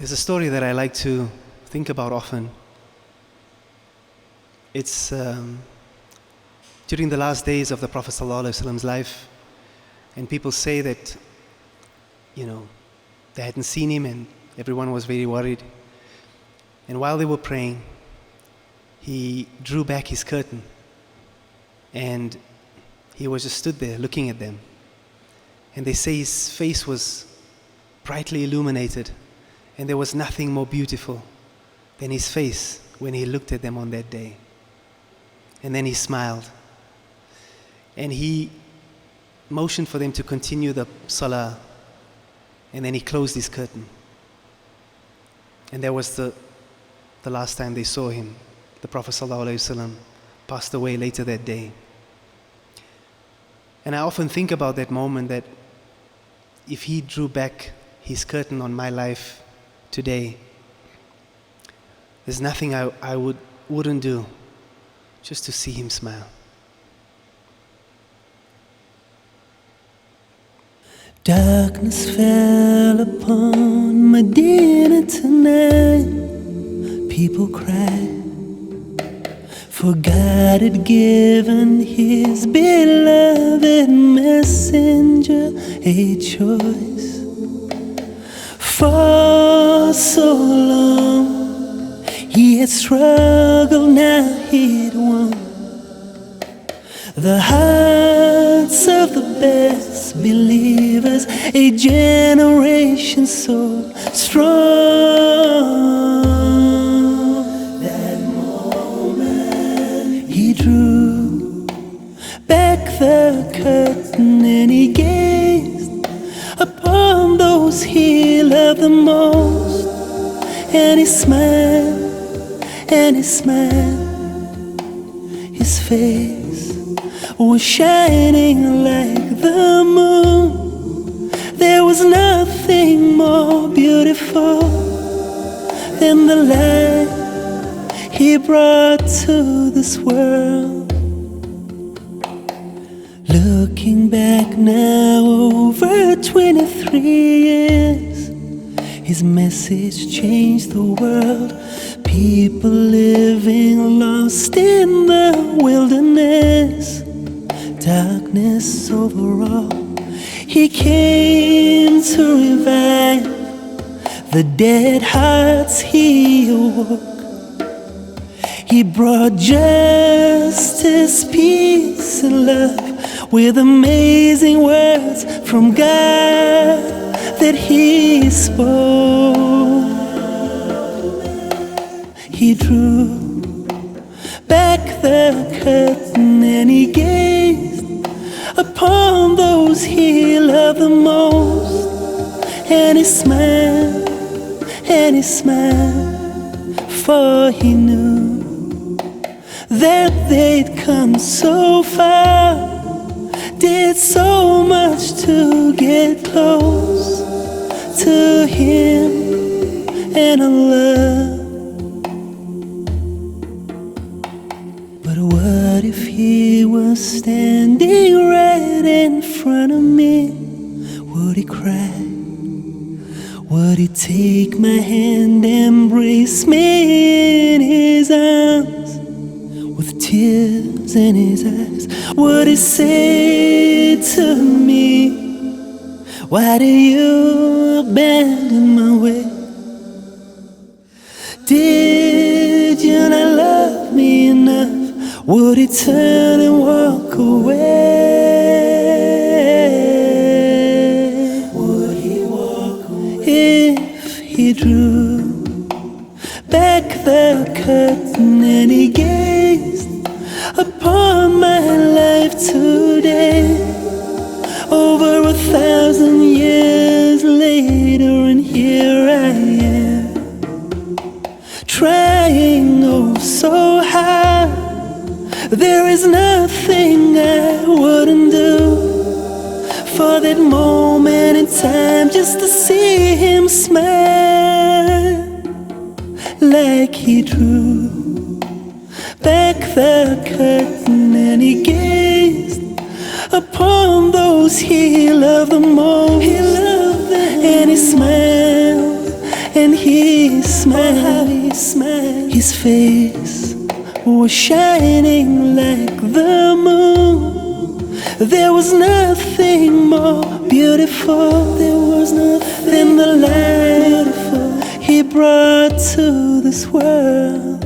There's a story that I like to think about often. It's during the last days of the Prophet ﷺ's life, and people say that, they hadn't seen him and everyone was very worried. And while they were praying, he drew back his curtain and he was just stood there looking at them. And they say his face was brightly illuminated, and there was nothing more beautiful than his face when he looked at them on that day. And then he smiled and he motioned for them to continue the salah, and then he closed his curtain. And that was the last time they saw him. The Prophet ﷺ passed away later that day. And I often think about that moment, that if he drew back his curtain on my life today, there's nothing I wouldn't do just to see him smile. Darkness fell upon Medina tonight. People cried, for God had given His beloved messenger a choice. For so long he had struggled, now he had won the hearts of the best believers, a generation so strong. That moment he drew back the curtain and he gazed upon those he loved the most, and he smiled, and he smiled. His face was shining like the moon. There was nothing more beautiful than the light he brought to this world. Looking back now over 23 years, his message changed the world. People living lost in the wilderness, darkness overall. He came to revive the dead hearts he awoke. He brought justice, peace, and love with amazing words from God that he spoke. He drew back the curtain and he gazed upon those he loved the most, and he smiled, and he smiled, for he knew that they'd come so far, did so much to get close to him and Allah. But what if he was standing right in front of me? Would he cry? Would he take my hand, embrace me in his arms with tears in his eyes? Would he say to me, why do you abandon my way? Did you not love me enough? Would he turn and walk away? Would he walk away if he drew back the curtain and he gazed upon my life today? Over 1,000 years later, and here I am, trying oh so hard. There is nothing I wouldn't do for that moment in time, just to see him smile like he drew back the curtain and he gazed upon those he loved the most. He loved them, and he smiled and he he smiled. His face was shining like the moon. There was nothing more beautiful. There was nothing than the light he brought to this world.